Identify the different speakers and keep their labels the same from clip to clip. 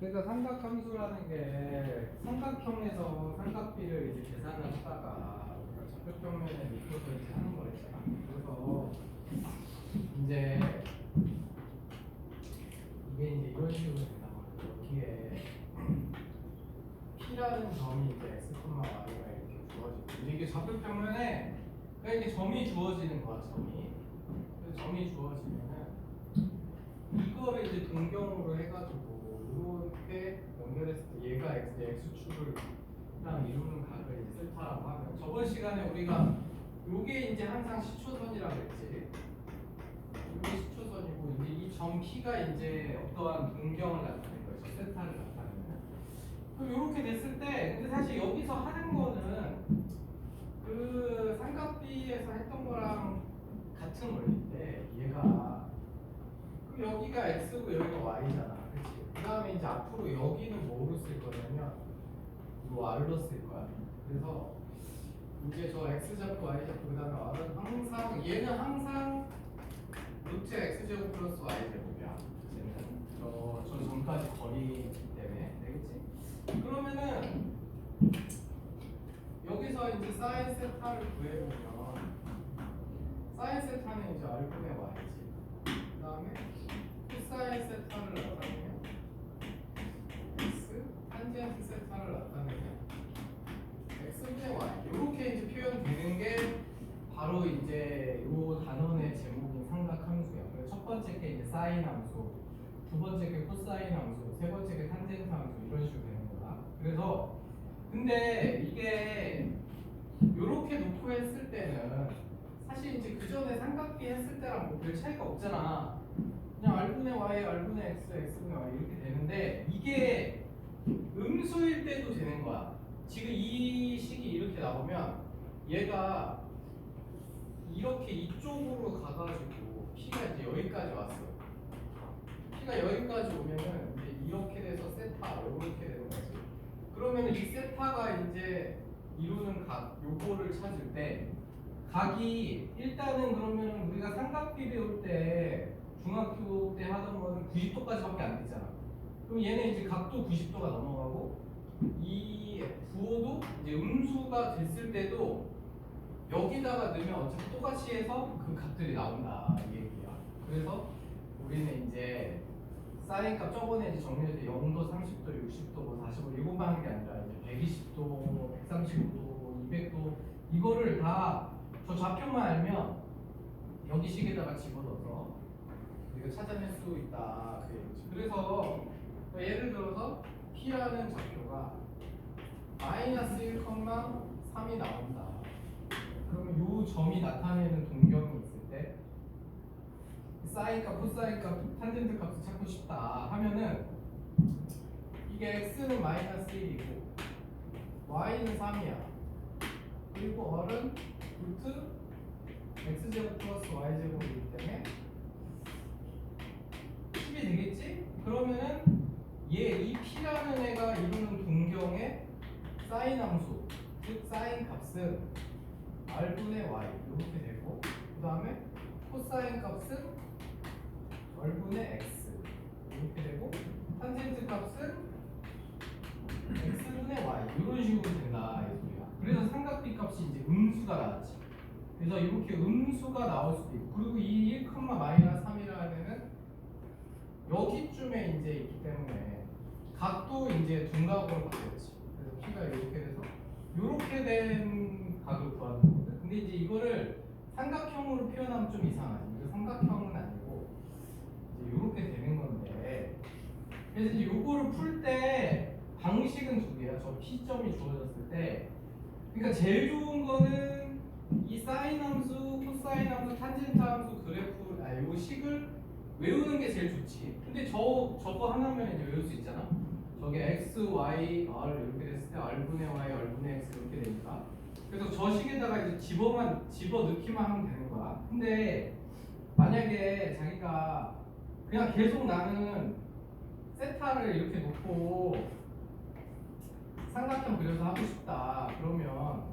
Speaker 1: 그러니까 삼각함수라는 게 삼각형에서 삼각비를 이제 계산을 하다가 우리가 좌표평면에 묶어서 이제 하는 거였잖아. 그래서 이제 이게 이제 이런 식으로 된다고 해요. 여기에 P라는 점이 이제 x, y가 이렇게 주어지고 이게 좌표평면에 그러니까 이게 점이 주어지는 거야. 그래서 점이 주어지면은 이거를 이제 동경으로 해가지고 이렇게 연결했을 때 얘가 x축을랑 이루는 각을 이제 세타라고 하면 저번 시간에 우리가 요게 이제 항상 시초선이라고 했지. 이게 시초선이고 이제 이 점 P가 이제 어떠한 동경을 나타내는 거죠. 세타를 나타내는. 그럼 이렇게 됐을 때 근데 사실 여기서 하는 거는 그 삼각비에서 했던 거랑 같은 원리인데 얘가 그럼 여기가 x고 여기가 y잖아. 그치? 그 다음에 이제 앞으로 여기는 뭐로 쓸 거냐면 이 r로 쓸 거야. 그래서 이제 저 x제곱 y제곱 그 다음에 r은 항상 얘는 항상 루트 x제곱 플러스 y제곱이야. 얘는 저 전까지 거리이기 때문에 되겠지? 그러면은 여기서 이제 사인 세타를 구해보면 사인 세타는 이제 r분의 y지. 그 다음에 코사인 세타를 나타내면 x, 탄젠트 세타를 나타내면 x분의 y 이렇게 이제 표현되는 게 바로 이제 이 단원의 제목인 삼각함수야. 그래서 첫 번째 게 이제 사인 함수, 두 번째 게 코사인 함수, 세 번째 게 탄젠트 함수 이런 식으로 되는 거다. 그래서 근데 이게 이렇게 놓고 했을 때는 사실 이제 그 전에 삼각비 했을 때랑 뭐 별 차이가 없잖아. 그냥 r분의 y, r분의 x, x분의 y 이렇게 되는데 이게 음수일 때도 되는 거야. 지금 이 식이 이렇게 나오면 얘가 이렇게 이쪽으로 가가지고 P가 이제 여기까지 왔어. P가 여기까지 오면은 이제 이렇게 돼서 세타 이렇게 되는 거지. 그러면은 이 세타가 이제 이루는 각 요거를 찾을 때 각이 일단은 그러면 우리가 삼각비 배울 때 중학교 때 하던 거는 90도까지밖에 안 되잖아. 그럼 얘는 이제 각도 90도가 넘어가고 이 부호도 이제 음수가 됐을 때도 여기다가 넣으면 어차피 똑같이 해서 그 값들이 나온다 이 얘기야. 그래서 우리는 이제 사인 값 저번에 이제 정리할 때 0도, 30도, 60도, 뭐 45도 이것만 하는 게 아니라 이제 120도, 135도, 200도 이거를 다 저 좌표만 알면 여기 식에다가 집어넣어서 우리가 찾아낼 수 있다 그 얘기지. 그래서 예를 들어서 P라는 좌표가 마이너스 1,3이 나온다. 그러면 요 점이 나타내는 동경이 있을 때 사인 값, 코사인 값, 탄젠트 값을 찾고 싶다 하면은 이게 x는 마이너스 1이고 y는 3이야. 그리고 r은 루트 x제곱 플러스 y제곱이기 때문에 10이 되겠지? 그러면은 이 p라는 애가 이루는 동경의 사인 함수, 즉 사인 값은 r분의 y 이렇게 되고 그 다음에 코사인 값은 r분의 x 이렇게 되고 탄젠트 값은 x분의 y 이런 식으로 된다 이 소리야. 그래서 삼각비 값이 이제 음수가 나왔지. 그래서 이렇게 음수가 나올 수도 있고 그리고 이 1,-3이라는 애는 여기쯤에 이제 있기 때문에 각도 이제 둔각으로 바뀌었지. 그래서 P가 이렇게 돼서 이렇게 된 각을 구하는 거거든. 근데 이제 이거를 삼각형으로 표현하면 좀 이상하지. 이거 삼각형은 아니고 이제 이렇게 되는 건데 그래서 이제 요거를 풀 때 방식은 두 개야. 저 P점이 주어졌을 때 그러니까 제일 좋은 거는 이 사인 함수, 코사인 함수, 탄젠트 함수 그래프 요 식을 외우는 게 제일 좋지. 근데 저거 하나면 이제 외울 수 있잖아. 저게 x, y, r 이렇게 됐을 때 r분의 y, r분의 x 이렇게 되니까. 그래서 저 식에다가 이제 집어 넣기만 하면 되는 거야. 근데 만약에 자기가 그냥 계속 나는 세타를 이렇게 놓고 삼각형 그려서 하고 싶다. 그러면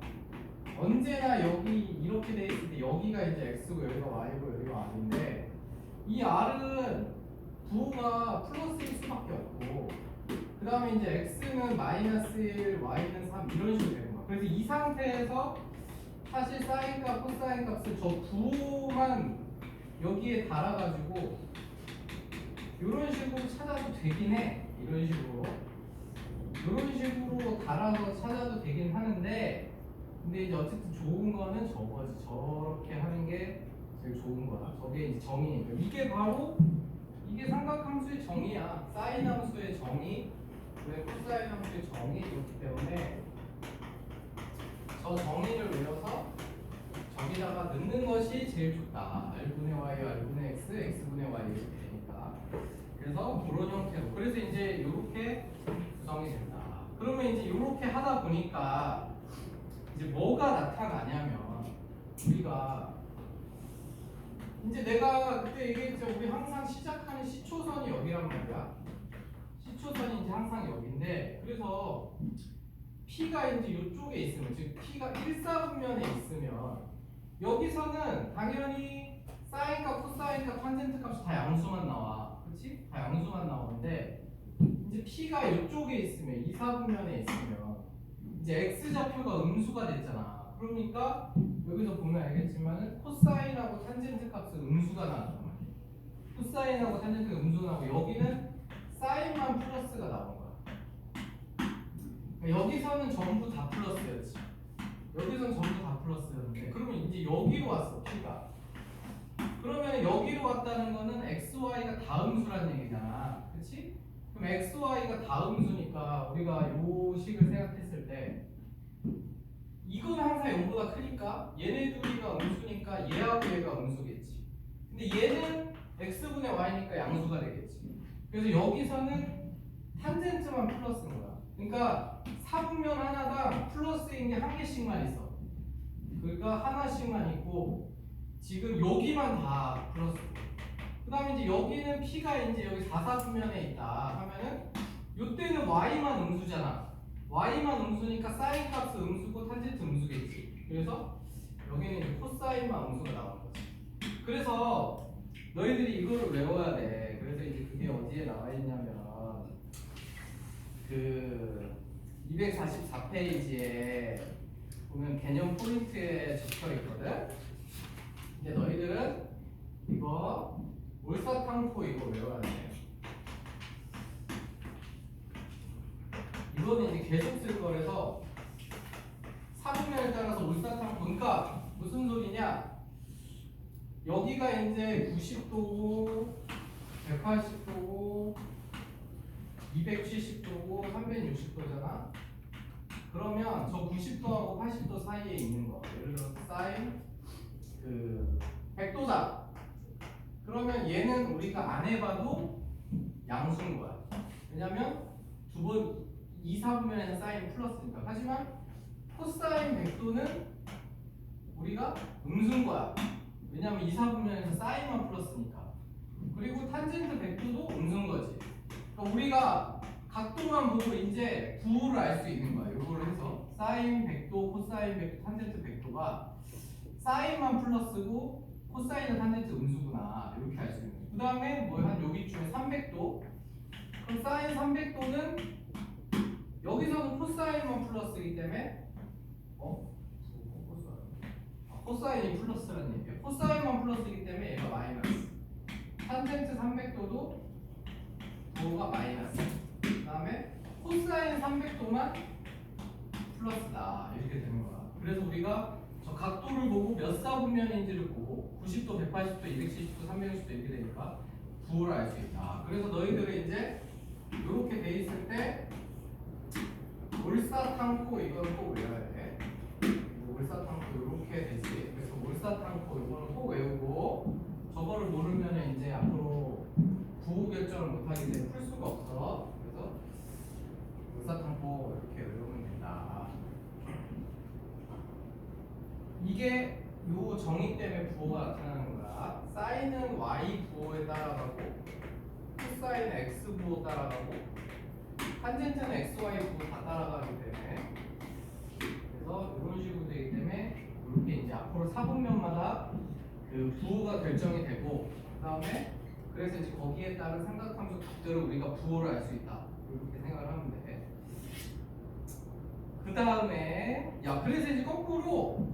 Speaker 1: 언제나 여기 이렇게 돼 있을 때 여기가 이제 x고 여기가 y고 여기가 r인데 이 r은 부호가 플러스일 수밖에 없고 다음에 이제 x는 마이너스 1, y는 3 이런 식으로 되는 거야. 그래서 이 상태에서 사실 사인 값, 코사인 값을 저 부호만 여기에 달아가지고 이런 식으로 찾아도 되긴 해. 이런 식으로 달아서 찾아도 되긴 하는데, 근데 이제 어쨌든 좋은 거는 저거지. 저렇게 하는 게 제일 좋은 거야. 저게 이제 정의니까. 이게 삼각함수의 정의야. 사인 함수의 정의, 왜 코사인 함수의 정의이기 때문에 저 정의를 외워서 저기다가 넣는 것이 제일 좋다. r분의 y, r분의 x, x분의 y 이렇게 되니까. 그래서 그런 형태로. 그래서 이제 이렇게 구성이 된다. 그러면 이제 이렇게 하다 보니까 이제 뭐가 나타나냐면, 우리가 이제 내가 그때 얘기했죠. 우리 항상 시작하는 시초선이 여기란 말이야. 시초선이 이제 항상 여기인데, 그래서 P가 이제 이쪽에 있으면, 즉 P가 1사분면에 있으면 여기서는 당연히 사인 값, 코사인 값, 탄젠트 값이 다 양수만 나와. 그렇지? 다 양수만 나오는데, 이제 P가 이쪽에 있으면, 2사분면에 있으면 이제 X좌표가 음수가 됐잖아. 그러니까 여기서 보면 알겠지만은 코사인하고 탄젠트 값은 음수가 나왔단 말이야. 코사인하고 탄젠트가 음수가 나오고, 여기는 사인만 플러스가 나온 거야. 그러니까 여기서는 전부 다 플러스였지. 여기서는 전부 다 플러스였는데, 그러면 이제 여기로 왔어, P가. 그러면 여기로 왔다는 거는 XY가 다음수라는 얘기잖아. 그치? 그럼 XY가 다음수니까 우리가 요 식을 생각했을 때 이건 항상 0보다 크니까 얘네 둘이가 음수니까 얘하고 얘가 음수겠지. 근데 얘는 X분의 Y니까 양수가 되겠지. 그래서 여기서는 탄젠트만 플러스인 거야. 그러니까 사분면 하나당 플러스인 게 한 개씩만 있어. 그러니까 하나씩만 있고, 지금 여기만 다 플러스. 그 다음에 이제 여기는 P가 이제 여기 4사분면에 있다 하면은 요때는 Y만 음수잖아. Y만 음수니까 사인 값은 음수고 탄젠트 음수겠지. 그래서 여기는 이제 코사인만 음수가 나오는 거지. 그래서 너희들이 이거를 외워야 돼. 그래서 이제 그게 어디에 나와 있냐면 그 244페이지에 보면 개념 포인트에 적혀 있거든. 이제 너희들은 이거 몰사탕포 이거 외워야 돼. 이거는 이제 계속 쓸 거라서 사분면에 따라서 몰사탕포. 그러니까 무슨 소리냐? 여기가 이제 90도고 180도고 270도고 360도잖아. 그러면 저 90도하고 80도 사이에 있는 거, 예를 들어서 사인 100도다. 그러면 얘는 우리가 안 해봐도 양수인 거야. 왜냐면 두 번 2, 4분면에서 사인 플러스니까. 하지만 코사인 100도는 우리가 음수인 거야. 왜냐면 2, 4분면에서 사인만 플러스니까. 그리고 탄젠트 100도도 음수인 거지. 그러니까 우리가 각도만 보고 이제 부호를 알 수 있는 거야. 이거를 해서 사인 100도, 코사인 100도, 탄젠트 100도가 사인만 플러스고 코사인은 탄젠트 음수구나, 이렇게 알 수 있는 거야. 그 다음에 뭐 한 여기쯤에 300도. 그럼 사인 300도는 여기서는 코사인만 플러스이기 때문에 코사인이 플러스라는 얘기야. 코사인만 플러스이기 때문에 얘가 마이너스. 탄젠트 300도도 부호가 마이너스. 그 다음에 코사인 300도만 플러스다, 이렇게 되는 거야. 그래서 우리가 저 각도를 보고 몇 사분면인지를 보고 90도, 180도, 270도, 360도 이렇게 되니까 부호를 알 수 있다. 그래서 너희들은 이제 이렇게 돼 있을 때 몰사탕포 이건 꼭 외워야 돼. 몰사탕포 이렇게 되지. 그래서 몰사탕포 이거는 꼭 외우고, 저거를 모르면 이제 앞으로 부호 결정을 못하기 때문에 풀 수가 없어. 그래서 몰사탕포 이렇게 외우면 된다. 이게 요 정의 때문에 부호가 나타나는 거야. 사인은 y 부호에 따라가고, 코사인은 x 부호 따라가고, 탄젠트는 xy 부호 다 따라가기 때문에, 그래서 이런 식으로 되기 때문에 이렇게 이제 앞으로 사분면마다 그 부호가 결정이 되고, 그 다음에 그래서 이제 거기에 따른 삼각함수 값들을 우리가 부호를 알 수 있다, 이렇게 생각을 하면 다음에 야 그래서 이제 거꾸로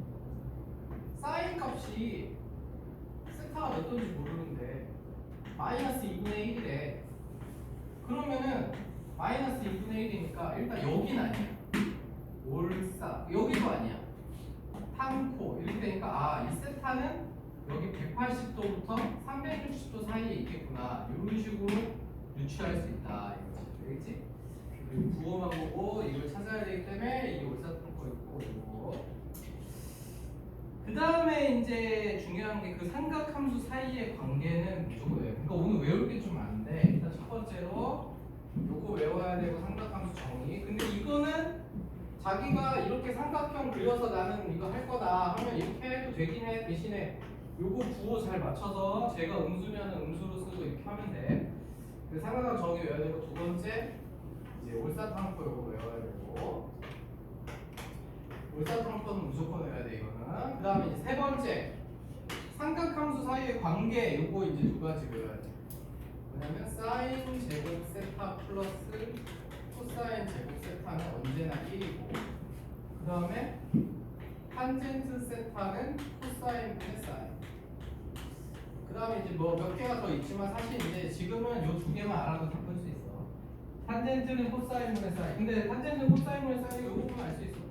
Speaker 1: 사인 값이 세타가 몇 돈지 모르는데 마이너스 2분의 1이래. 그러면은 마이너스 2분의 1이니까 일단 여기는 아니야. 올사 여기도 아니야. 탕코 이렇게 되니까 아 이 세타는 여기 180도부터 360도 사이에 있겠구나. 이런 식으로 유추할 수 있다. 이거지. 알겠지? 그리고 부호만 보고 이걸 찾아야 되기 때문에 이게 올사탕코 있고 이거. 그 다음에 이제 중요한 게 그 삼각함수 사이의 관계는 무조건 외워요. 그러니까 오늘 외울 게 좀 많은데 일단 첫 번째로 요거 외워야 되고 삼각함수 정의. 근데 이거는 자기가 이렇게 삼각형 그려서 나는 이거 할 거다 하면 이렇게 해도 되긴 해. 대신에 요거 부호 잘 맞춰서 제가 음수면은 음수로 쓰고 이렇게 하면 돼. 그 삼각형 정의 외워야 되고 두 번째 이제 올사탕코 요거 외워야 되고 올사탕코는 무조건 외워야 돼 이거는. 그 다음에 이제 세 번째 삼각함수 사이의 관계 요거 이제 두 가지 외워야 돼. 뭐냐면 사인 제곱 세타 플러스 코사인 제곱 세타는 언제나 1이고 그 다음에 탄젠트 세타는 코사인 분의 사인. 그 다음에 이제 뭐 몇 개가 더 있지만 사실 이제 지금은 요 두 개만 알아도 다 풀 수 있어. 탄젠트는 코사인 분의 사인. 근데 탄젠트는 코사인 분의 사인 요거 보면 알 수 있어. 요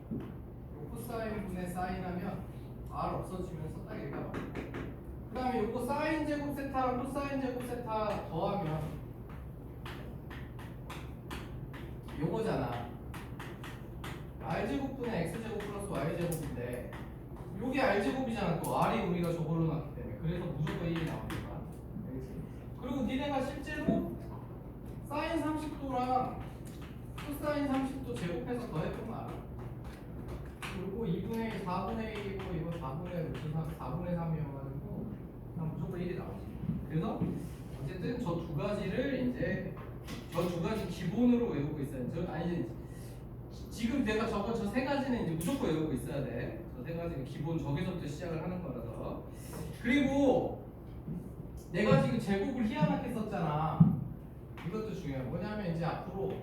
Speaker 1: 코사인 분의 사인 하면 R 없어지면서 딱 얘가 나와. 그 다음에 요거 사인 제곱 세타랑 코사인 제곱 세타 더하면 요거잖아. R제곱분의 X제곱 플러스 Y제곱인데 요게 R제곱이잖아. 또 R이 우리가 저걸로 나왔기 때문에 그래서 무조건 1이 나오니까. 그리고 니네가 실제로 사인 30도랑 코사인 30도 제곱해서 더해보면 알아. 그리고 2분의 1, 4분의 1이고 이거 4분의 4분의 3이어가지고 그냥 무조건 1이 나오지. 그래서 어쨌든 저 두 가지를 이제 저 두 가지 기본으로 외우고 있어요. 아니 지금 내가 저거 저 세 가지는 이제 무조건 외우고 있어야 돼. 저 세 가지는 기본 저기서부터 시작을 하는 거라서. 그리고 내가 지금 제곱을 희한하게 썼잖아. 이것도 중요해. 뭐냐면 이제 앞으로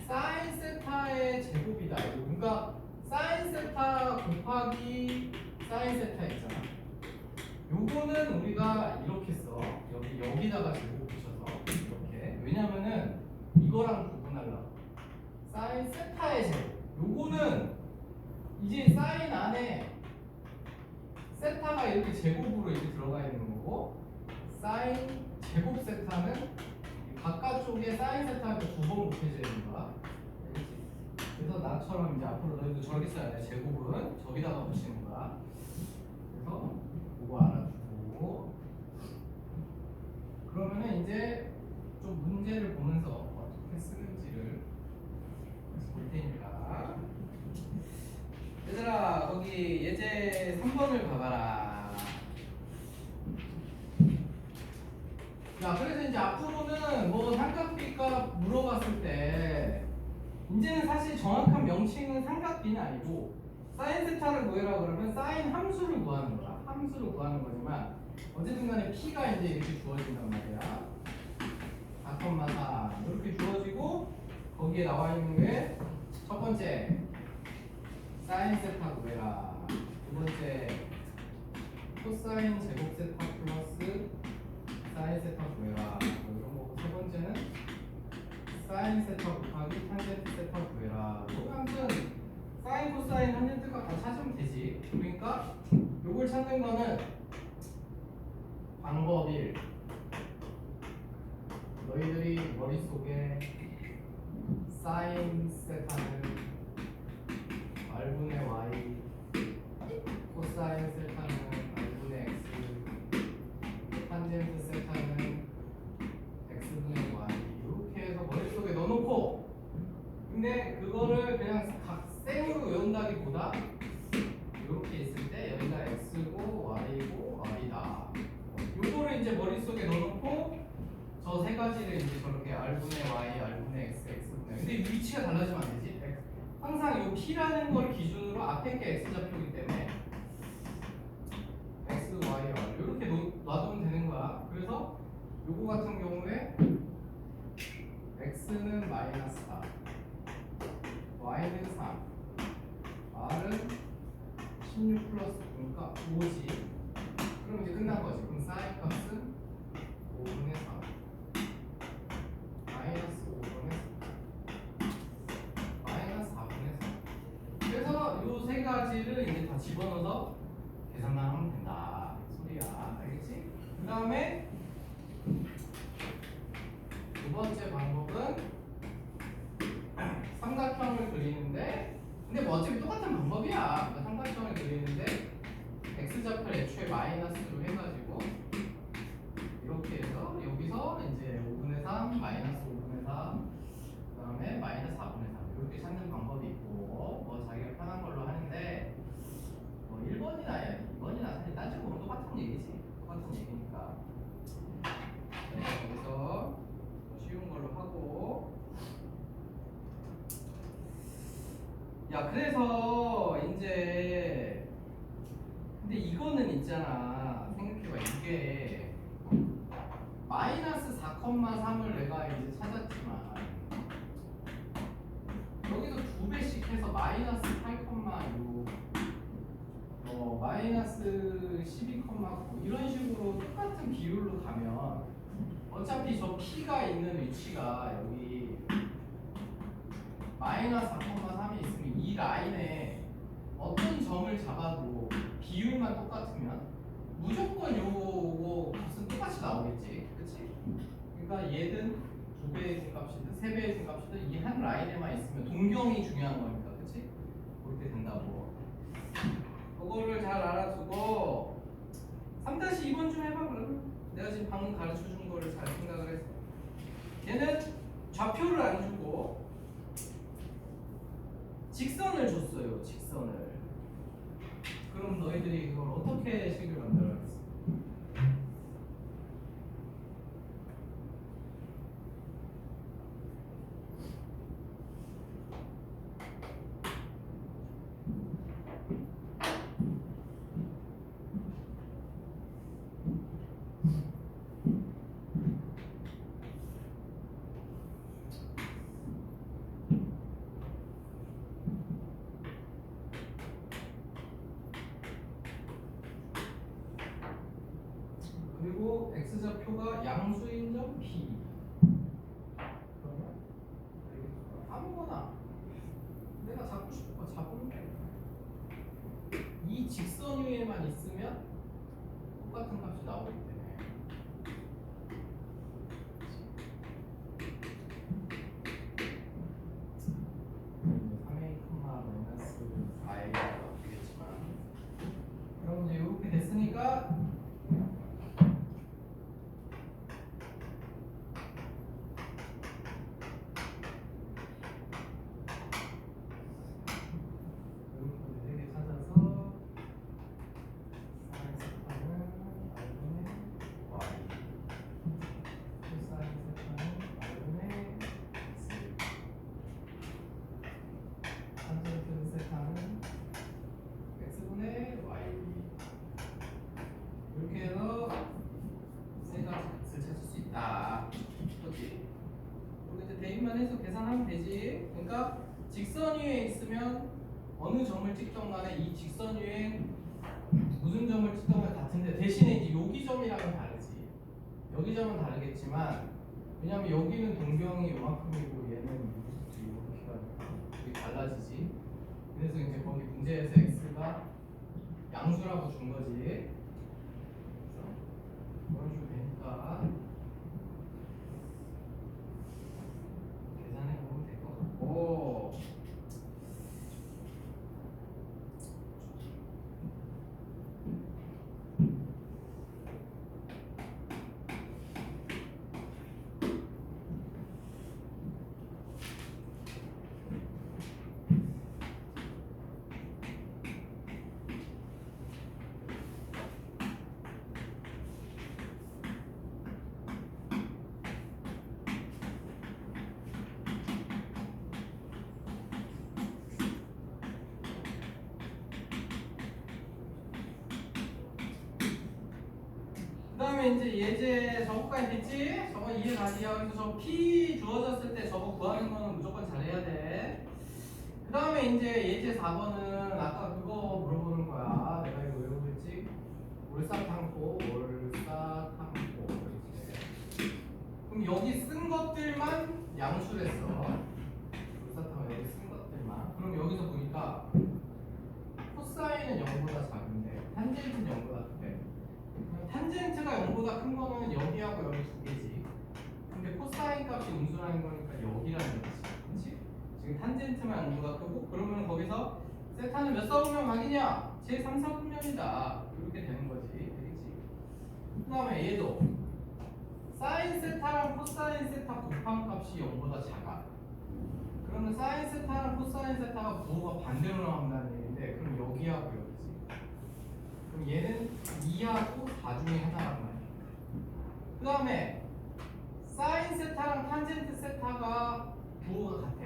Speaker 1: 사인 세타의 제곱이다. 그러니까 사인 세타 곱하기 사인 세타 있잖아. 요거는 우리가 이렇게 써. 여기다가 제곱 붙여서 이렇게. 왜냐면은 이거랑 구분하려고. 사인 세타의 제곱. 요거는 이제 사인 안에 세타가 이렇게 제곱으로 이렇게 들어가 있는 거고, 사인 제곱 세타는 바깥쪽에 사인 세타가 두 번 곱해져 있는 거야. 그래서 나처럼 이제 앞으로 너희도 저렇게 써야 돼. 제곱은 저기다가 붙이는 거야. 그래서 그거 알아두고 그러면은 이제 좀 문제를 보면서 어떻게 쓰는지를 볼 테니까. 얘들아 거기 예제 3번을 봐봐라. 야 그래서 이제 앞으로는 뭐 삼각비가 물어봤을 때 이제는 사실 정확한 명칭은 삼각비는 아니고 사인 세타를 구해라 그러면 사인 함수를 구하는 거야. 함수를 구하는 거지만 어쨌든 간에 P가 이제 이렇게 주어진단 말이야. 4,4 이렇게 주어지고 거기에 나와 있는 게 첫 번째 사인 세타 구해라. 두 번째 코사인 제곱 세타 플러스 사인 세타 구해라. 뭐 이런 거고 세 번째는 사인 세타 곱하기 탄젠트 세타 구해라. 뭐 아무튼 사인 코사인 탄젠트가 다 찾으면 되지. 그러니까 요걸 찾는 거는 방법 1. 너희들이 머릿속에 사인 세타는 R분의 Y, 코사인 세타는 R분의 X, 탄젠트 세타는 X분의 Y 이렇게 해서 머릿속에 넣어놓고, 근데 그거를 그냥 각 생으로 외운다기보다 이렇게 있을 때 여기가 X고 Y고 Y다. 요거를 이제 머릿속에 넣어놓고 저 세 가지를 이제 저렇게 R분의 Y, R분의 X, X분의. 근데 위치가 달라지면 안 되지. 항상 요 P라는 걸 기준으로 앞에 게 X 좌표이기 때문에 X, Y, R 이렇게 놔두면 되는 거야. 그래서 요거 같은 경우에 X는 마이너스 4, Y는 3, 16 플러스 9니까 5지. 그럼 이제 끝난 거지. 그럼 사인 값은 5분의 3 마이너스 5분의 3 마이너스 4분의 3. 그래서 이 세 가지를 이제 다 집어넣어서 계산만 하면 된다 소리야. 알겠지? 그 다음에 두 번째 방법은 삼각형을 그리는데, 근데 뭐 어차피 똑같은 방법이야. 그러니까 삼각형을 그리는데 x좌표를 애초에 마이너스로 해가지고 이렇게 해서 여기서 이제 5분의 3 마이너스 5분의 4 그다음에 마이너스 4분의 3 이렇게 찾는 방법이 있고, 뭐 자기가 편한 걸로 하는데 뭐 1번이나 2번이나 사실 따지고 보면 똑같은 얘기지. 똑같은 얘기니까. 네, 여기서 쉬운 걸로 하고. 야, 그래서 이제 근데 이거는 있잖아. 생각해봐. 이게 마이너스 4,3을 내가 이제 찾았지만 여기서 2배씩 해서 마이너스 8,6 마이너스 12,9 이런 식으로 똑같은 비율로 가면 어차피 저 P가 있는 위치가 여기 마이너스 4,3이 있으면 이 라인에 어떤 점을 잡아도 비율만 똑같으면 무조건 요거 값은 똑같이 나오겠지. 그치? 그러니까 얘든 2배의 중값이든 3배의 중값이든 이 한 라인에만 있으면 동경이 중요한 거니까. 그치? 그렇게 된다고. 그거를 잘 알아두고 3-2번 좀 해봐. 그러면 내가 지금 방금 가르쳐 준 거를 잘 생각을 해서 얘는 좌표를 안 주고 직선을 줬어요. 직선을. 그럼 너희들이 그걸 어떻게 식을 만들어야겠어? 그리고 x좌표가 양수인 점 P. 그러면 아무거나 내가 잡고 싶은 거 잡으면 돼. 이 직선 위에만 있으면 똑같은 값이 나오기 때문에. 3a, 마이너스 4a가 되겠지만, 그럼 이제 이렇게 됐으니까 이렇게 해서 세 가지 값을 찾을 수 있다. 그렇지? 그리고 이제 대입만 해서 계산하면 되지. 그러니까 직선 위에 있으면 어느 점을 찍던 간에 이 직선 위에 무슨 점을 찍던 간에 같은데, 대신에 이제 여기 점이랑은 다르지. 여기 점은 다르겠지만, 왜냐면 여기는 동경이 요만큼이고 얘는 이렇게가 되게 달라지지. 그래서 이제 거기 문제에서 x가 양수라고 준 거지. 그런 식으로 되니까 계산해 보면 될 것 같고. 그다음에 이제 예제 저거까지 됐지? 저거 이해가지? 그래서 저 P 주어졌을 때 저거 구하는 거는 무조건 잘해야 돼. 그다음에 이제 예제 4번은 아까 그거 물어보는 거야. 올사탕포 이렇게. 그럼 여기 쓴 것들만 양수랬어. 올사탕 여기 쓴 것들만. 그럼 여기서 보니까 코사인은 0보다 작은데 탄젠트는 0보다 크대. 탄젠트가 0보다 큰 거는 여기하고 여기 두 개지. 근데 코사인 값이 음수라는 거니까 여기라는 거지. 그렇지? 지금 탄젠트만 0보다 크고 그러면 거기서 세타는 몇 사분면 각이냐? 제 3, 4분면이다. 이렇게 되는 거지. 되겠지? 그 다음에 얘도 사인 세타랑 코사인 세타 곱한 값이 0보다 작아. 그러면 사인 세타랑 코사인 세타가 부호가 반대로 나온다는 얘기인데 그럼 여기하고 여기지. 그럼 얘는 2하고 4 중에 하나란 말이야. 그 다음에 사인 세타랑 탄젠트 세타가 부호가 같아.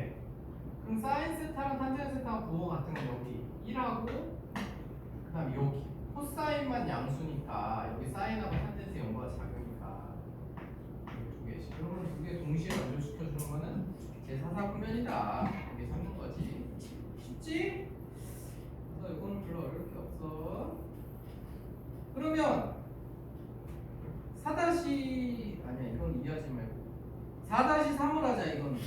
Speaker 1: 그럼 사인 세타랑 탄젠트 세타가 부호가 같은 건 여기 1하고 그 다음에 여기 코사인만 양수니까 여기 사인하고 탄젠트 0보다 작으니까 두 개씩. 그러면 두 개 동시에 연결시켜주는 거는 제4사분면이다. 이게 잡는 거지. 쉽지? 그래서 이거는 별로 어려울 게 없어. 그러면 4- 아니야 이건 이해하지 말고 4-3을 하자. 이건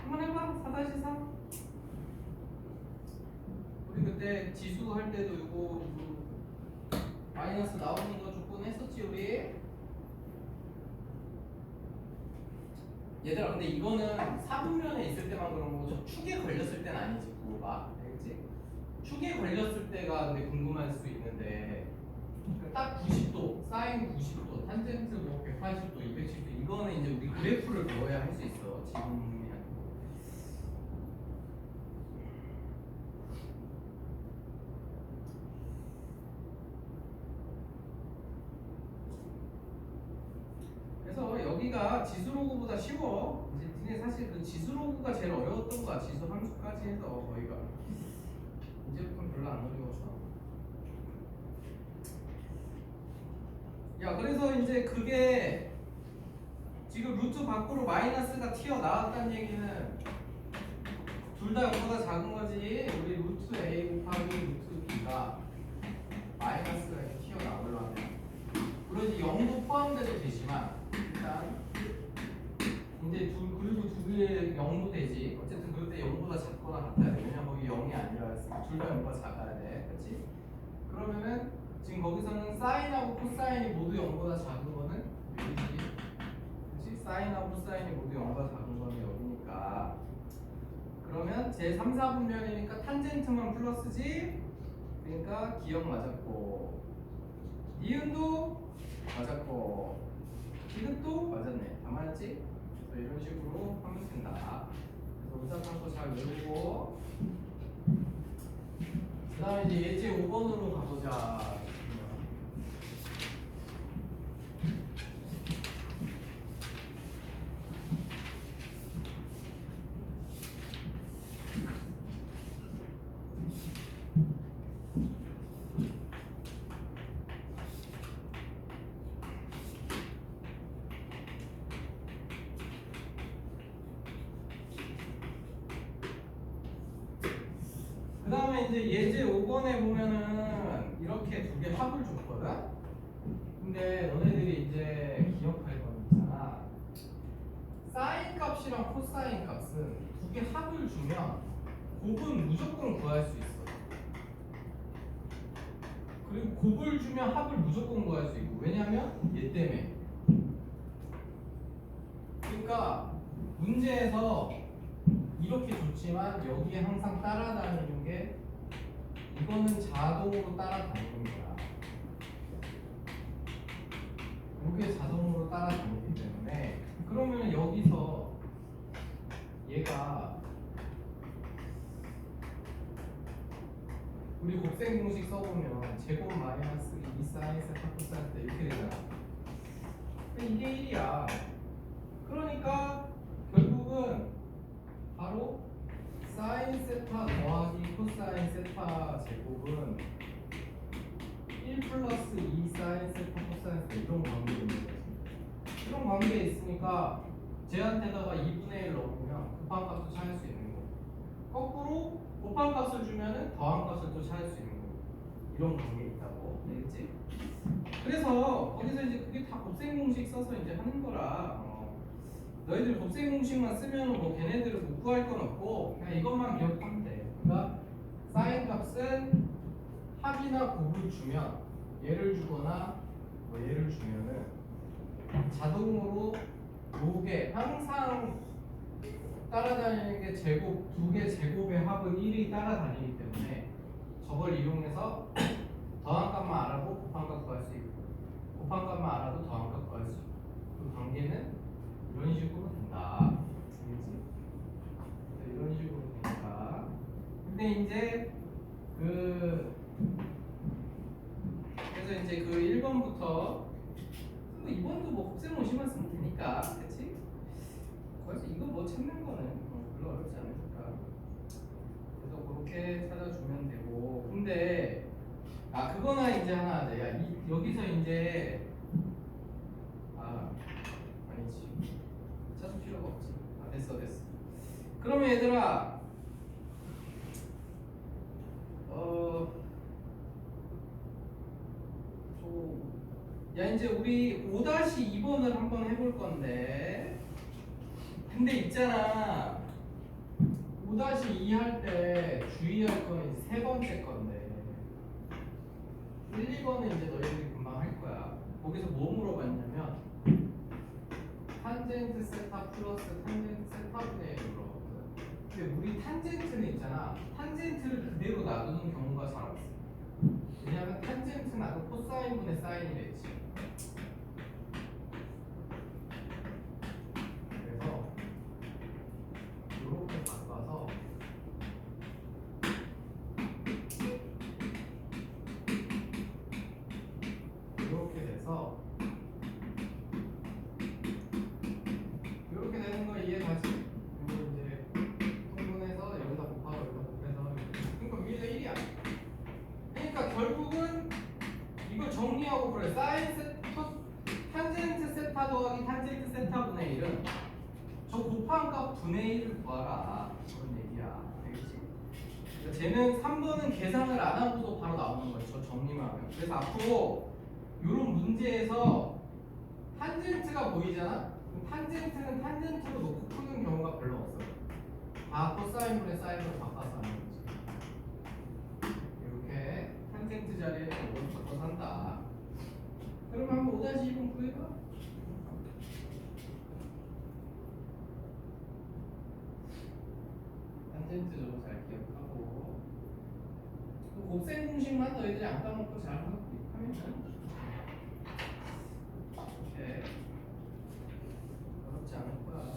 Speaker 1: 한번 해봐. 4-3 우리 그때 지수 할 때도 이거 마이너스 나오는 거 조금 했었지 우리. 얘들아 근데 이거는 사분면에 있을 때만 그런 거고 저 축에 걸렸을 때는 아니지. 부호가 알겠지? 축에 걸렸을 때가 근데 궁금할 수 있는데 딱 90도, 사인 90도, 탄젠트 뭐 180도, 270도 이거는 이제 우리 그래프를 배워야 할 수 있어. 지금이 아니고. 그래서 여기가 지수로그보다 쉬워. 이제 니네 사실 그 지수로그가 제일 어려웠던 거야. 지수 함수까지 해서 거의가. 이제부터는 별로 안 어려워서. 야 그래서 이제 그게 지금 루트 밖으로 마이너스가 튀어나왔다는 얘기는 둘 다 0보다 작은 거지. 우리 루트 A 곱하기 루트 B가 마이너스가 이렇게 튀어나오려면 물론 이제 0도 포함돼도 되지만 일단 이제 그리고 두 개의 0도 되지. 어쨌든 그때 0보다 작거나 같아야 돼. 왜냐면 거기 0이 아니라 둘 다 0보다 작아야 돼. 그렇지? 그러면은 지금 거기서는 사인하고 코사인이 모두 0보다 작은 거는 여기지. 그렇지? 사인하고 코사인이 모두 0보다 작은 거는 여기니까. 그러면 제 3, 4분면이니까 탄젠트만 플러스지. 그러니까 기억 맞았고 니은도 맞았고 디귿도 맞았네. 다 맞았지? 그래서 이런 식으로 하면 된다. 그래서 의사탕도 잘 외우고 그 다음에 이제 예제 5번으로 가보자. 그 다음에 이제 예제 5번에 보면은 이렇게 두 개 합을 줬거든? 근데 너네들이 이제 기억할 건 있잖아. 사인 값이랑 코사인 값은 두 개 합을 주면 곱은 무조건 구할 수 있어. 그리고 곱을 주면 합을 무조건 구할 수 있고. 왜냐면 얘 때문에. 그러니까 문제에서 이렇게 줬지만 여기에 항상 따라다니는 게 이거는 자동으로 따라다니는 거야. 이게 자동으로 따라다니기 때문에 그러면 여기서 얘가 우리 곱셈 공식 써보면 제곱 마이너스 2 사인 세타 코사인 세타 이렇게 되잖아. 이게 1이야. 그러니까 결국은 바로 사인 세타 더하기 코사인 세타 제곱은 1 플러스 2 사인 세타 코사인 세타 이런 관계가 있는 거지. 이런 관계에 있으니까 쟤한테다가 2분의 1 넣으면 곱한 값도 찾을 수 있는 거고 거꾸로 곱한 값을 주면은 더한 값을 또 찾을 수 있는 거고 이런 관계에 있다고. 알겠지? 그래서 거기서 이제 그게 다 곱셈 공식 써서 이제 하는 거라 너희들 곱셈 공식만 쓰면 뭐 걔네들을 못 구할 건 없고 그냥 이것만 기억하면 돼. 그러니까 사인 값은 합이나 곱을 주면 얘를 주거나 뭐 얘를 주면은 자동으로 요게 항상 따라다니는 게 제곱 두 개 제곱의 합은 1이 따라다니기 때문에 저걸 이용해서 더한 값만 알아도 곱한 값 구할 수 있고 곱한 값만 알아도 더한 값 구할 수 있고 그 관계는 이런 식으로 된다. 알겠지? 이런 식으로 되니까 근데 이제 그래서 이제 그 1번부터 2번도 뭐 곱셈 공식만 쓰면 되니까 그치? 그래서 이거 뭐 찾는 거는 별로 어렵지 않으니까 그래서 그렇게 찾아주면 되고 근데 그거나 이제 하나 하자. 여기서 이제 아니지 찾을 필요가 없지. 됐어. 그러면 얘들아 이제 우리 5-2번을 한번 해볼 건데 근데 있잖아 5-2 할 때 주의할 거는 이제 세 번째 건데 1, 2번은 이제 너희들이 금방 할 거야. 거기서 뭐 물어봤냐면 탄젠트 세타 플러스 탄젠트 세타분의 1을 물어봤거든. 근데 우리 탄젠트는 있잖아 탄젠트를 그대로 놔두는 경우가 잘 없어. 왜냐하면 탄젠트는 아까 코사인분의 사인이랬지. 그래서 이렇게 바꿔서 이렇게 돼서 이렇게 되는 거 이해가지? 그리고 이제 통분해서 여기다 곱하고 여기다 곱해서 그러니까 위에다 1이야. 그러니까 결국은 이걸 정리하고 그래. 사인 세타 탄젠트 세타 더하기 탄젠트 세타분의 1은 저 곱한 값 분의 1을 구하라 그런 얘기야. 알겠지? 그러니까 쟤는 3번은 계산을 안 하고도 바로 나오는 거야. 저 정리만 하면. 그래서 앞으로 이런 문제에서 탄젠트가 보이잖아? 그럼 탄젠트는 탄젠트로 놓고 푸는 경우가 별로 없어. 다 코사인분의 사인으로 바꿔서 하는 거지. 이렇게 탄젠트 자리에 이걸 바꿔서 한다. 그럼 한번 5-2번 구해봐. 탄젠트 저거 잘 기억하고 곱셈 공식만 너희들이 안 까먹고 잘 하면은 이렇게 어렵지 않을 거야.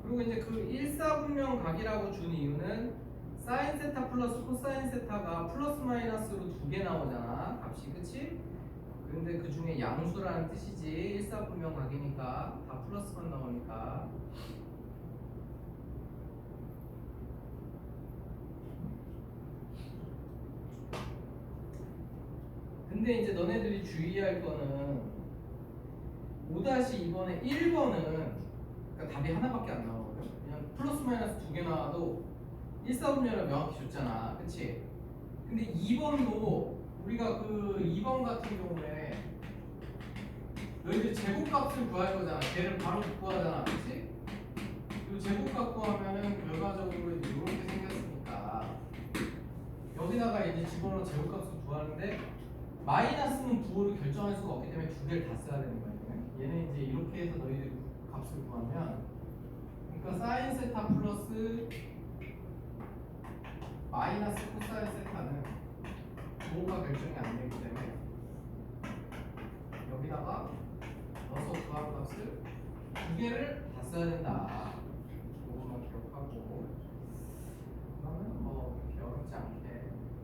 Speaker 1: 그리고 이제 그 일사분명 각이라고 준 이유는 사인 세타 플러스 코사인 세타가 플러스 마이너스로 두 개 나오잖아 값이. 그치? 근데 그 중에 양수라는 뜻이지. 일사분명 각이니까 다 플러스만 나오니까. 근데 이제 너네들이 주의할 거는 5-2번에 1번은 그러니까 답이 하나밖에 안 나오거든. 그냥 플러스 마이너스 두 개 나와도 일사분면을 명확히 줬잖아. 그치? 근데 2번도 우리가 그 2번 같은 경우에 너희들 제곱값을 구할 거잖아. 걔를 바로 구하잖아. 그치? 이 제곱값 구하면은 결과적으로 이렇게 생겼으니까 여기다가 이제 집어넣어 제곱값을 구하는데 마이너스는 부호를 결정할 수가 없기 때문에 두 개를 다 써야 되는 거야. 얘는 이제 이렇게 해서 너희들이 값을 구하면 그러니까 사인 세타 플러스 마이너스 코사인 세타는 부호가 결정이 안 되기 때문에 여기다가 넣어서 구한 값을 두 개를 다 써야 된다. 그거만 기억하고 그러면 뭐 그렇게 어렵지 않게 할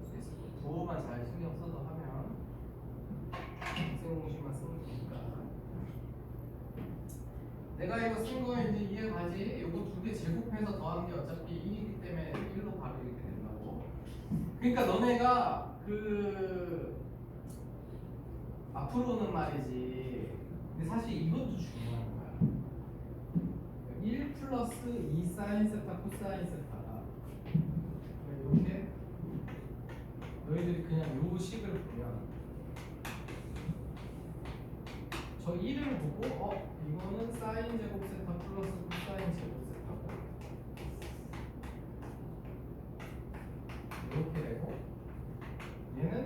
Speaker 1: 수 있을 거고 부호만 잘 신경 써서 하면 곱셈 공식만 쓰면 되니까. 쓴 거 이제 이해 가지? 요거 두 개 제곱해서 더한 게 어차피 1이기 때문에 1로 바로 이렇게 된다고. 그러니까 너네가 그 앞으로는 말이지. 근데 사실 이것도 중요한 거야. 1 플러스 2 사인 세타 코사인 세타가 이렇게 너희들이 그냥 요 식을 보면 저 1을 보고 이거는 사인 제곱 세타 플러스 코사인 제곱 세타고 이렇게 되고 얘는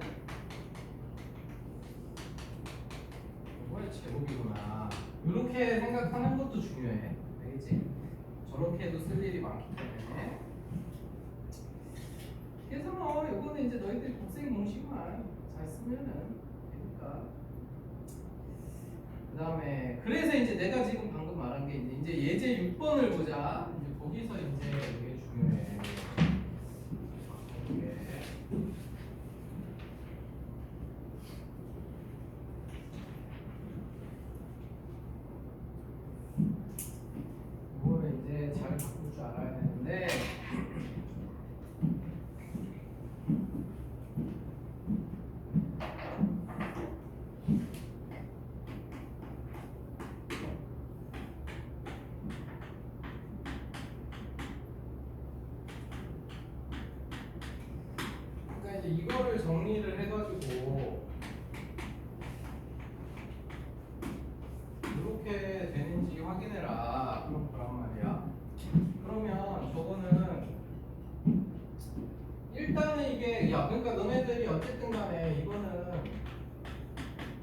Speaker 1: 이거의 제곱이구나 이렇게 생각하는 것도 중요해. 알겠지? 저렇게 해도 쓸 일이 많기 때문에 그래서 뭐 이거는 이제 너희들이 곱셈 공식만 잘 쓰면은 되니까. 그 다음에 그래서 이제 내가 지금 방금 말한 게 이제 예제 6번을 보자. 이제 거기서 이제 이게 중요해. 이게 이거를 이제 잘 바꿀 줄 알아야 되는데. 이거를 정리를 해가지고 이렇게 되는지 확인해라. 그런 거란 말이야. 그러면 저거는 일단은 이게 그러니까 너네들이 어쨌든 간에 이거는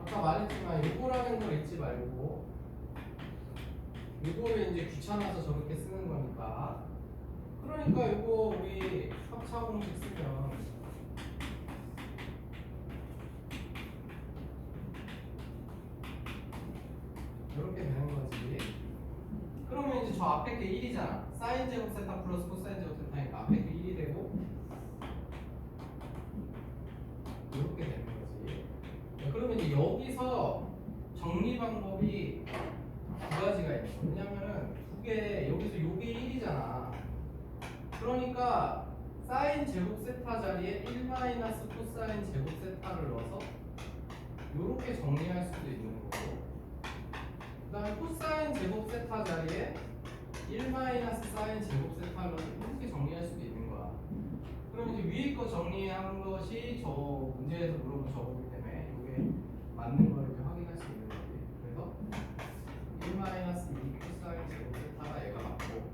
Speaker 1: 아까 말했지만 요거라는 걸 잊지 말고 요거를 이제 귀찮아서 저렇게 쓰는 거니까. 그러니까 요거 우리 합차 공식 쓰면 이렇게 되는 거지. 그러면 이제 저 앞에 게 1이잖아. 사인 제곱 세타 플러스 코사인 제곱 세타니까 앞에 게 1이 되고 이렇게 되는 거지. 그러면 이제 여기서 정리 방법이 두 가지가 있는 거. 왜냐면은 두 개 여기서 요게 1이잖아. 그러니까 사인 제곱 세타 자리에 1 마이너스 코사인 제곱 세타를 넣어서 이렇게 정리할 수도 있는 거고. 그 다음에 코사인 제곱 세타 자리에 1 마이너스 사인 제곱 세타를 이렇게 정리할 수도 있는 거야. 그럼 이제 위에 거 정리한 것이 저 문제에서 물어본 저거기 때문에 이게 맞는 걸 이제 확인할 수 있는 거지. 그래서 1 마이너스 2 코사인 제곱 세타가 얘가 맞고,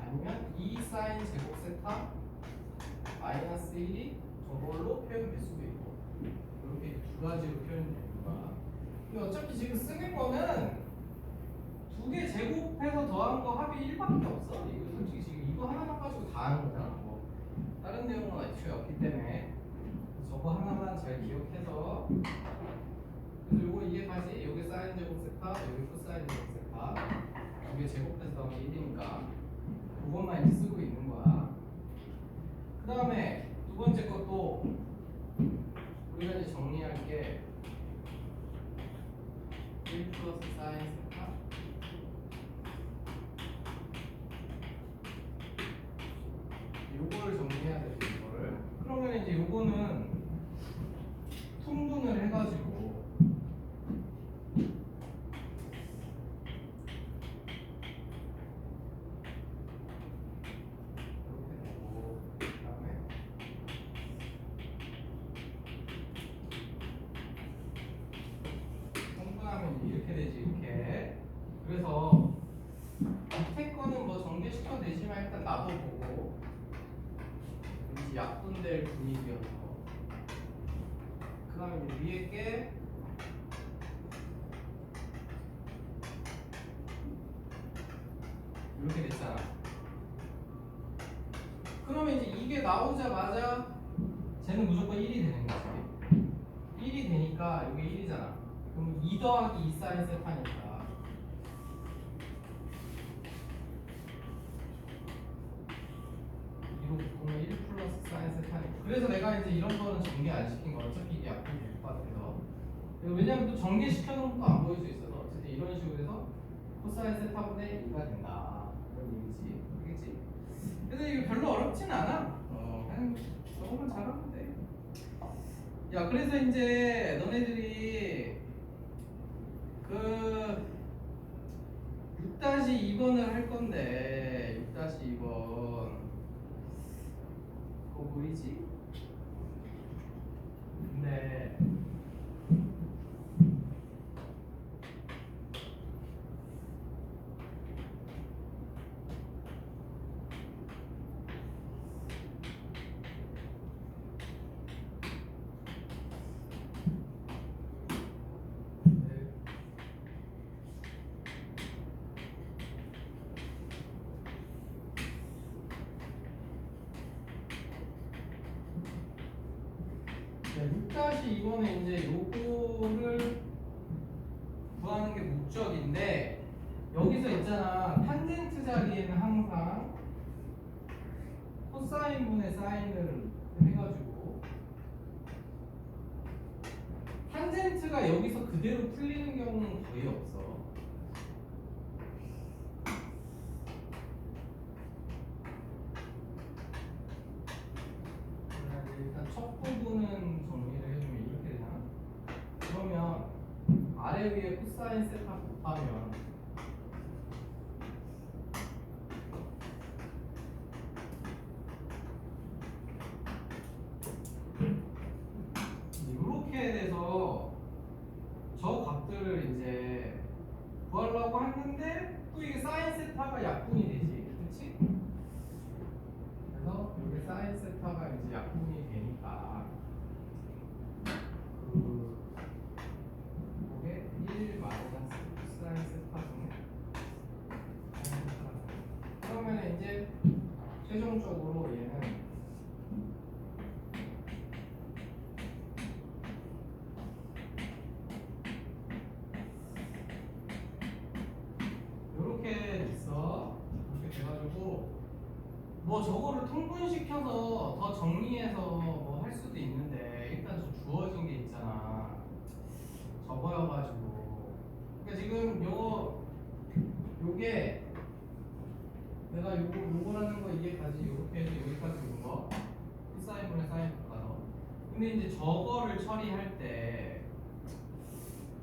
Speaker 1: 아니면 2 사인 제곱 세타 마이너스 1이 저걸로 표현될 수도 있고, 이렇게 두 가지로 표현되는 거야. 근데 어차피 지금 쓰는 거는 두 개 제곱해서 더한 거 합이 1밖에 없어. 이거 솔직히 지금 이거 하나만 가지고 다 하는 거잖아. 뭐 다른 내용은 애초에 없기 때문에 저거 하나만 잘 기억해서. 그래서 요거 이해가지? 요게 사인 제곱 세타, 요게 코사인 제곱 세타. 두 개 제곱해서 더한 게 1이니까 그것만 이제 쓰고 있는 거야. 그 다음에 두 번째 것도 우리가 이제 정리할 게 1 플러스 사인 세타 요거를 정리해야 되죠. 이거를. 그러면 이제 요거는 통분을 해가지고 이렇게 되고, 그다음에 통분하면 이제 이렇게 되지. 이렇게. 그래서 밑에 거는 뭐 전개시켜 내지만 일단 놔둬보고, 왠지 약분될 분위기여서. 그 다음에 위에 게 이렇게 됐잖아. 그러면 이제 이게 나오자마자 쟤는 무조건 1이 되는 거지. 1이 되니까 이게 1이잖아. 그럼 2 더하기 2 사인 세타니까 이렇게 보면 1 플러스 사인 세타니까. 그래서 내가 이제 이런 거는 전개 안 시킨 거. 어차피 이게 약분 될 것 같아서. 왜냐면 또 전개시켜놓은 것도 안 보일 수 있어서 어쨌든 이런 식으로 해서 코사인 세타분의 2가 된다. 이런 얘기지. 그겠지? 근데 이거 별로 어렵진 않아. 그냥 저거만 잘하면 돼. 야, 그래서 이제 너네들이 그 6-2번을 할 건데 6-2번 그거 보이지? 근데 자, 6-2번에 이제 요거를 구하는 게 목적인데 여기서 있잖아 탄젠트 자리에는 항상 코사인 분의 사인을 해가지고 탄젠트가 여기서 그대로 풀리는 경우는 거의 없어. 일단 첫 부분은 정리를 해주면 이렇게 되잖아. 그러면 아래 위에 코사인 세타 곱하면 이렇게 돼서 저 값들을 이제 구하려고 하는데 또 이게 사인 세타가 약분이 되지, 그렇지? 그래서 이게 사인 세타가 이제 약분이 되니까 이게 1 마이너스 사인 세타분의 사인 세타. 그러면 이제 최종적으로 얘는 이렇게 됐어. 이렇게 돼가지고 뭐 저거를 통분시켜서 더 정리해서 뭐 할 수도 있는데 일단 저 주어진 게 있잖아. 저거여가지고 그러니까 지금 요게 내가 요거라는 거 이해까지 요렇게 해서 여기까지 온 거 사인분의 사인 바꿔서 근데 이제 저거를 처리할 때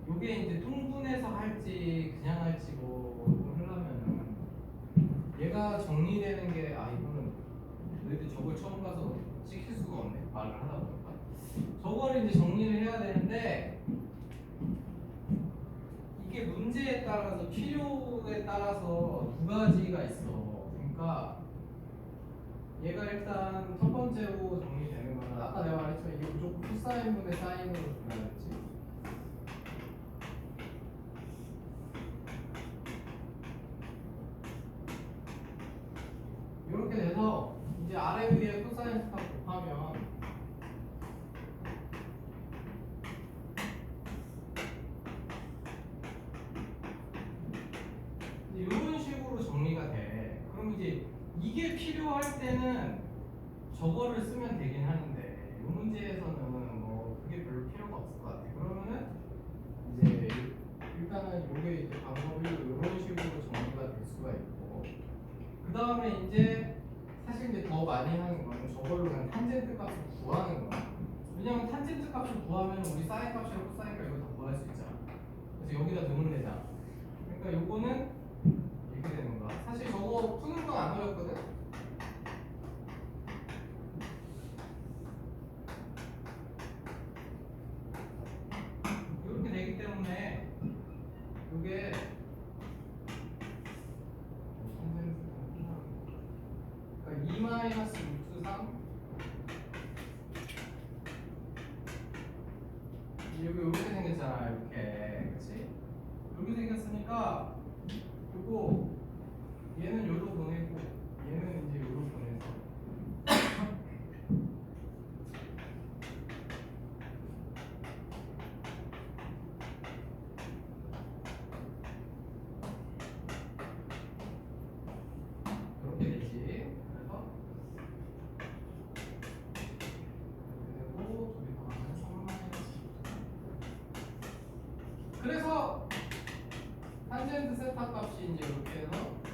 Speaker 1: 요게 이제 통분해서 할지 그냥 할지 뭐 하려면은 얘가 정리되는 게 이거는 너희들 저걸 처음 가서 시킬 수가 없네 말을 하다 보니까 저거를 이제 정리를 해야 되는데 이게 문제에 따라서 필요에 따라서 두 가지가 있어. 그러니까 얘가 일단 첫 번째로 정리되는 거는 아까 내가 말했지만 이게 무조건 코사인분의 사인으로 정리하겠지. 이렇게 돼서 이제 아래 위에 코사인 스타 곱하면 이런 식으로 정리가 돼. 그럼 이제 이게 필요할 때는 저거를 쓰면 되긴 하는데 이 문제에서는 뭐 그게 별로 필요가 없을 것 같아. 그러면은 이제 일단은 요게 이제 방법이 이런 식으로 정리가 될 수가 있고 그 다음에 이제 사실 이제 더 많이 하는 거는 저걸로 그냥 탄젠트 값을 구하는 거야. 왜냐면 탄젠트 값을 구하면 우리 사인 값이랑 코사인 값 이거 다 구할 수 있잖아. 그래서 여기다 넣으면 되잖아. 그러니까 요거는 이렇게 되는 거야. 사실 저거 푸는 건 안 어렵거든. 이렇게 되기 때문에 이게 그러니까 2 마이너스 루트 3 이렇게 생겼잖아. 이렇게 그렇지? 이렇게 생겼으니까 요거 얘는 요로 보내고 얘는 이제 요로 보내서 이렇게 되지. 그래서 이렇게 되고 저기 더하면 3 마이너스. 그래서 탄젠트 세타 값이 이제 이렇게 해서